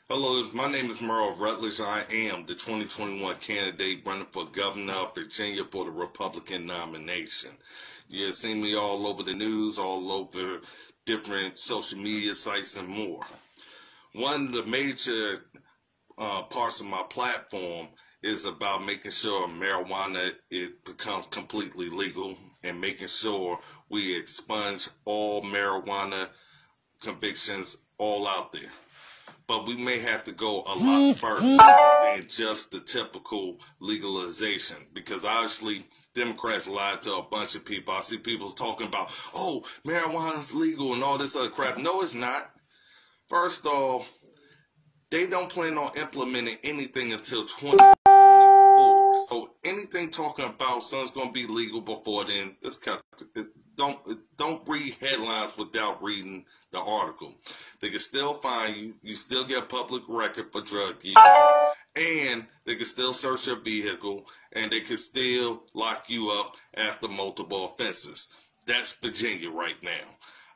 Hello, my name is Merle of Rutledge. I am the 2021 candidate running for governor of Virginia for the Republican nomination. You have seen me all over the news, all over different social media sites and more. One of the major parts of my platform is about making sure marijuana becomes completely legal and making sure we expunge all marijuana convictions all out there. But we may have to go a lot further than just the typical legalization, because obviously Democrats lied to a bunch of people. I see people talking about, oh, marijuana's legal and all this other crap. No, it's not. First off, they don't plan on implementing anything until 2024. So anything talking about something's going to be legal before then, don't read headlines without reading the article. They can still fine you. You still get a public record for drug use. And they can still search your vehicle. And they can still lock you up after multiple offenses. That's Virginia right now.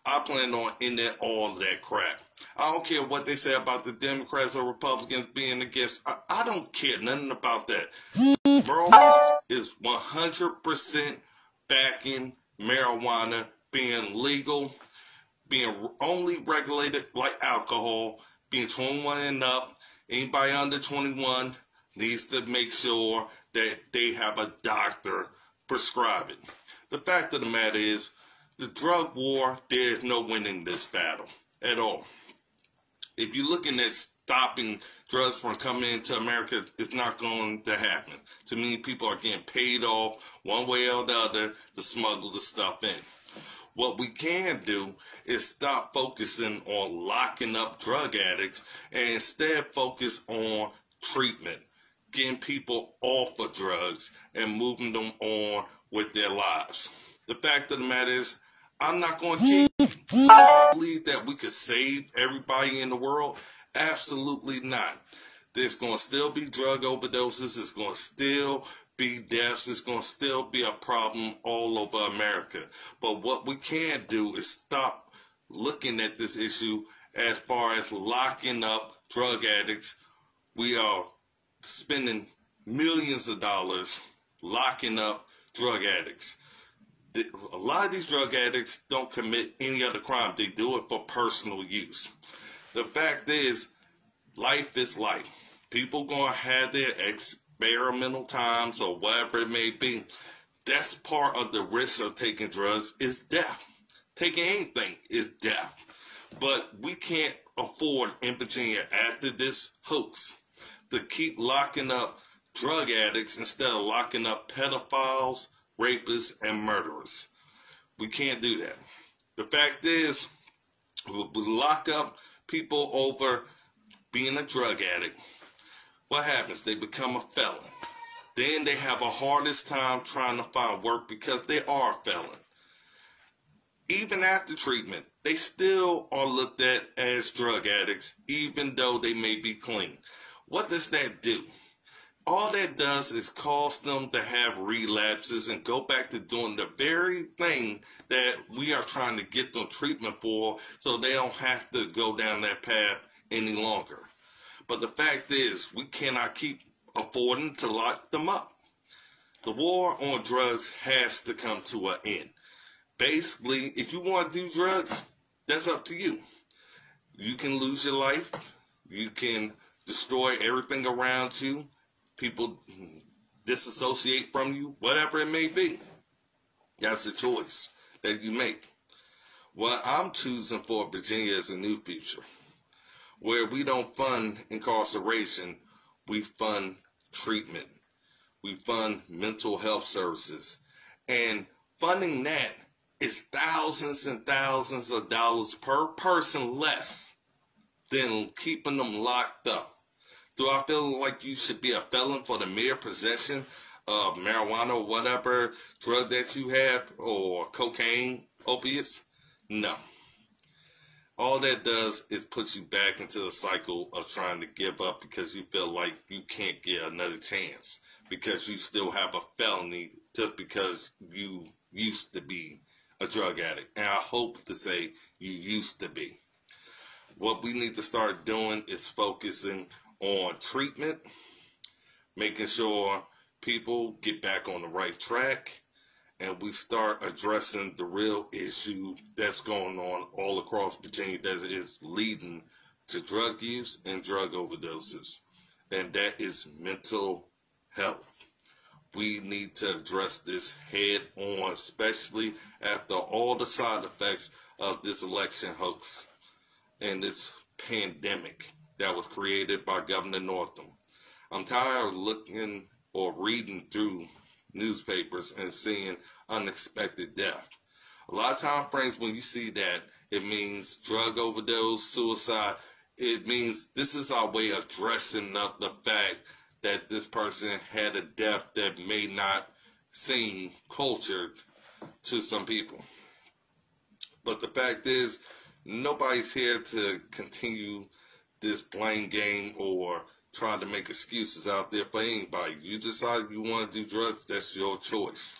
I plan on ending all of that crap. I don't care what they say about the Democrats or Republicans being against. I don't care nothing about that. Merle is 100% backing marijuana being legal, being only regulated like alcohol, being 21 and up. Anybody under 21 needs to make sure that they have a doctor prescribe it. The fact of the matter is, the drug war, there's no winning this battle at all. If you're looking at stopping drugs from coming into America, it's not going to happen. Too many people are getting paid off one way or the other to smuggle the stuff in. What we can do is stop focusing on locking up drug addicts and instead focus on treatment, getting people off of drugs and moving them on with their lives. The fact of the matter is, I'm not going to kill you. I believe that we could save everybody in the world. Absolutely not. There's going to still be drug overdoses. There's going to still be deaths. There's going to still be a problem all over America. But what we can do is stop looking at this issue as far as locking up drug addicts. We are spending millions of dollars locking up drug addicts. A lot of these drug addicts don't commit any other crime. They do it for personal use. The fact is, life is life. People going to have their experimental times or whatever it may be. That's part of the risk of taking drugs is death. Taking anything is death. But we can't afford in Virginia after this hoax to keep locking up drug addicts instead of locking up pedophiles, rapists, and murderers. We can't do that. The fact is, we lock up people over being a drug addict. What happens? They become a felon. Then they have a hardest time trying to find work because they are a felon. Even after treatment, they still are looked at as drug addicts, even though they may be clean. What does that do? All that does is cause them to have relapses and go back to doing the very thing that we are trying to get them treatment for so they don't have to go down that path any longer. But the fact is, we cannot keep affording to lock them up. The war on drugs has to come to an end. Basically, if you want to do drugs, that's up to you. You can lose your life. You can destroy everything around you. People disassociate from you, whatever it may be. That's a choice that you make. What I'm choosing for Virginia is a new future, where we don't fund incarceration, we fund treatment. We fund mental health services. And funding that is thousands and thousands of dollars per person less than keeping them locked up. Do I feel like you should be a felon for the mere possession of marijuana or whatever drug that you have, or cocaine, opiates? No. All that does is put you back into the cycle of trying to give up because you feel like you can't get another chance because you still have a felony just because you used to be a drug addict. And I hope to say you used to be. What we need to start doing is focusing on treatment, making sure people get back on the right track, and we start addressing the real issue that's going on all across Virginia that is leading to drug use and drug overdoses, and that is mental health. We need to address this head on, especially after all the side effects of this election hoax and this pandemic that was created by Governor Northam. I'm tired of looking or reading through newspapers and seeing unexpected death. A lot of time frames when you see that, it means drug overdose, suicide. It means this is our way of dressing up the fact that this person had a death that may not seem cultured to some people. But the fact is, nobody's here to continue this blame game or trying to make excuses out there for anybody. You decide you want to do drugs, that's your choice.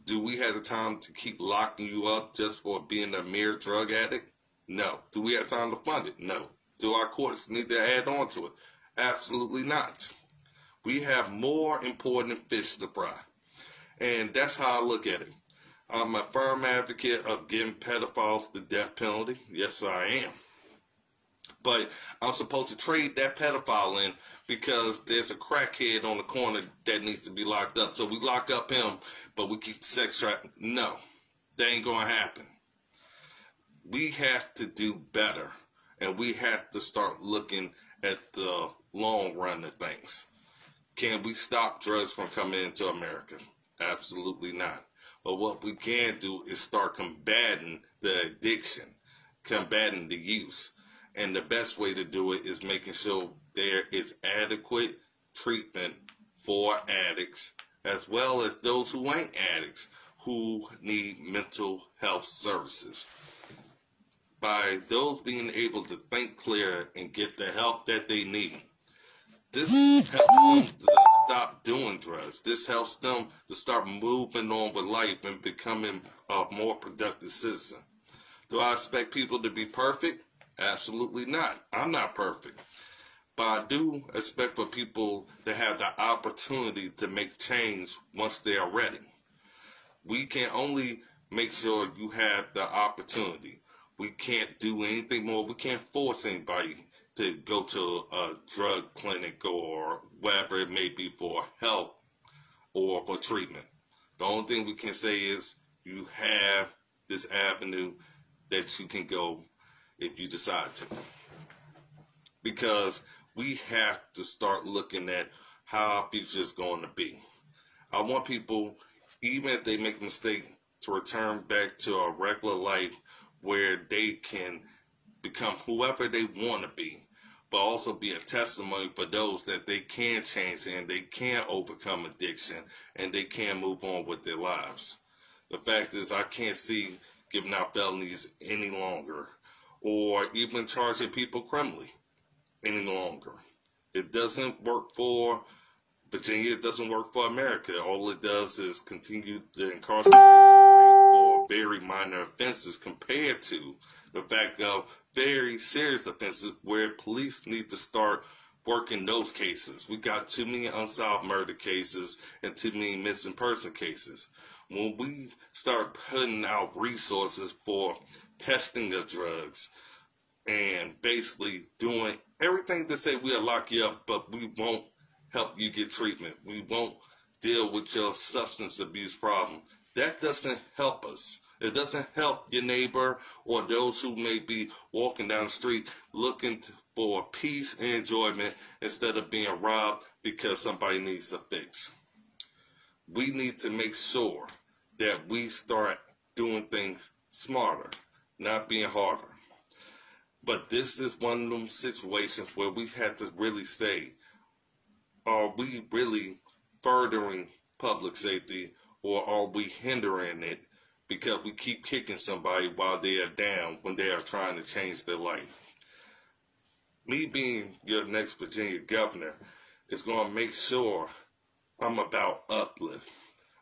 Do we have the time to keep locking you up just for being a mere drug addict? No. Do we have time to fund it? No. Do our courts need to add on to it? Absolutely not. We have more important fish to fry. And that's how I look at it. I'm a firm advocate of giving pedophiles the death penalty. Yes, I am. But I'm supposed to trade that pedophile in because there's a crackhead on the corner that needs to be locked up. So we lock up him, but we keep the sex trafficking. No, that ain't going to happen. We have to do better, and we have to start looking at the long run of things. Can we stop drugs from coming into America? Absolutely not. But what we can do is start combating the addiction, combating the use. And the best way to do it is making sure there is adequate treatment for addicts, as well as those who ain't addicts, who need mental health services. By those being able to think clear and get the help that they need, this helps them to stop doing drugs. This helps them to start moving on with life and becoming a more productive citizen. Do I expect people to be perfect? Absolutely not. I'm not perfect. But I do expect for people to have the opportunity to make change once they are ready. We can only make sure you have the opportunity. We can't do anything more. We can't force anybody to go to a drug clinic or whatever it may be for help or for treatment. The only thing we can say is you have this avenue that you can go if you decide to. Because we have to start looking at how our future is going to be. I want people, even if they make a mistake, to return back to a regular life where they can become whoever they want to be, but also be a testimony for those that they can change and they can overcome addiction and they can move on with their lives. The fact is, I can't see giving out felonies any longer, or even charging people criminally any longer. It doesn't work for Virginia. It doesn't work for America. All it does is continue the incarceration rate for very minor offenses compared to the fact of very serious offenses where police need to start working those cases. We got too many unsolved murder cases and too many missing person cases. When we start putting out resources for testing of drugs and basically doing everything to say we'll lock you up, but we won't help you get treatment. We won't deal with your substance abuse problem. That doesn't help us. It doesn't help your neighbor or those who may be walking down the street looking for peace and enjoyment instead of being robbed because somebody needs a fix. We need to make sure that we start doing things smarter, not being harder. But this is one of them situations where we have to really say, are we really furthering public safety or are we hindering it because we keep kicking somebody while they are down when they are trying to change their life? Me being your next Virginia governor is going to make sure I'm about uplift,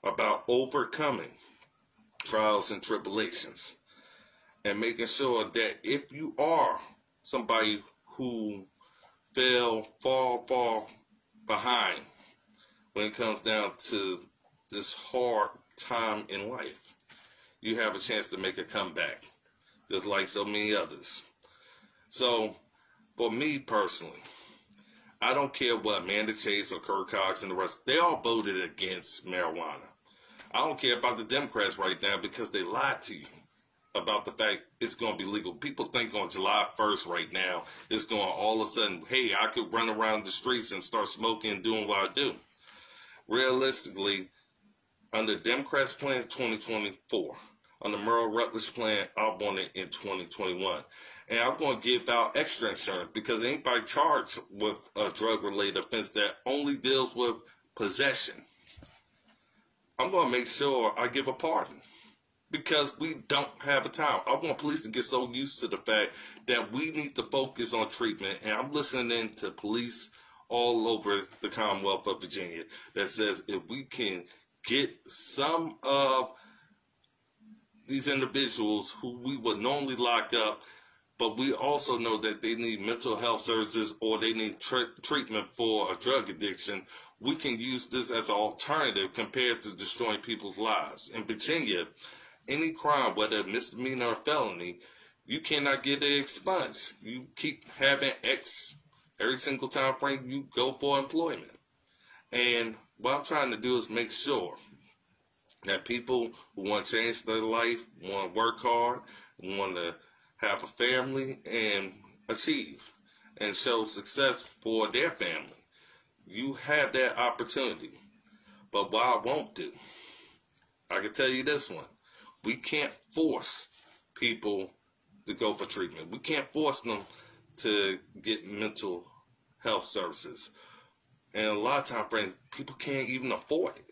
about overcoming trials and tribulations, and making sure that if you are somebody who fell far behind when it comes down to this hard time in life. You have a chance to make a comeback, just like so many others. So, for me personally, I don't care what Amanda Chase or Kurt Cox and the rest, they all voted against marijuana. I don't care about the Democrats right now because they lied to you about the fact it's going to be legal. People think on July 1st right now, it's going all of a sudden, hey, I could run around the streets and start smoking and doing what I do. Realistically, under Democrats' plan 2024, on the Merle Rutledge plan, I want it in 2021. And I'm going to give out extra insurance because anybody charged with a drug-related offense that only deals with possession, I'm going to make sure I give a pardon because we don't have a time. I want police to get so used to the fact that we need to focus on treatment. And I'm listening to police all over the Commonwealth of Virginia that says if we can get some of these individuals who we would normally lock up, but we also know that they need mental health services or they need treatment for a drug addiction, we can use this as an alternative compared to destroying people's lives. In Virginia, any crime, whether misdemeanor or felony, you cannot get it expunged. You keep having X every single time frame you go for employment. And what I'm trying to do is make sure that people who want to change their life, want to work hard, want to have a family and achieve and show success for their family. You have that opportunity. But what I won't do, I can tell you this one, we can't force people to go for treatment. We can't force them to get mental health services. And a lot of times, friends, people can't even afford it.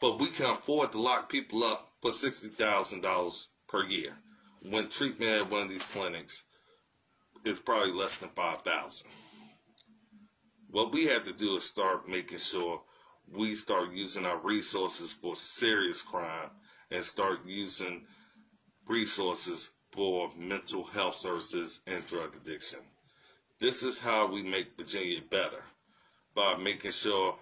But we can afford to lock people up for $60,000 per year when treatment at one of these clinics is probably less than $5,000. What we have to do is start making sure we start using our resources for serious crime and start using resources for mental health services and drug addiction. This is how we make Virginia better, by making sure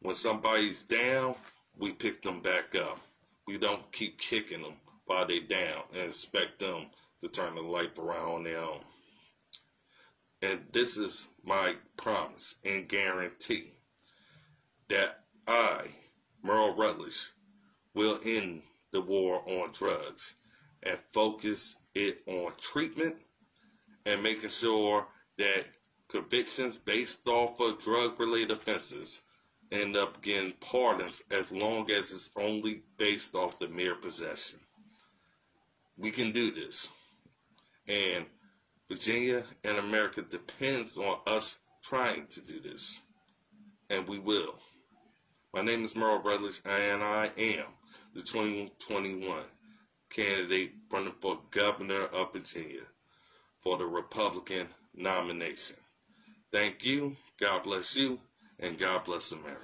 when somebody's down, we pick them back up. We don't keep kicking them while they're down and expect them to turn the life around on their own. And this is my promise and guarantee that I, Merle Rutledge, will end the war on drugs and focus it on treatment and making sure that convictions based off of drug-related offenses end up getting pardons as long as it's only based off the mere possession. We can do this. And Virginia and America depends on us trying to do this. And we will. My name is Merle Rutledge, and I am the 2021 candidate running for governor of Virginia for the Republican nomination. Thank you, God bless you, and God bless America.